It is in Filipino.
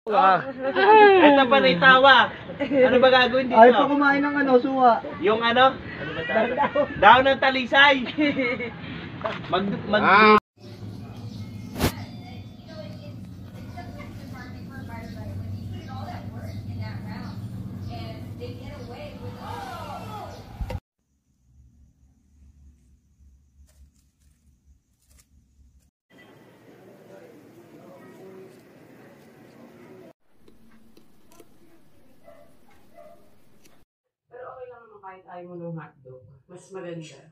Ito pa rin tawa. Ano ba gagawin dito? Ay pa kumain ng ano, suwa. Yung ano? Ano ba tawag? Daon ng talisay. Mag Pero okay lang naman kahit ayaw mo ng hotdog. Mas maganda.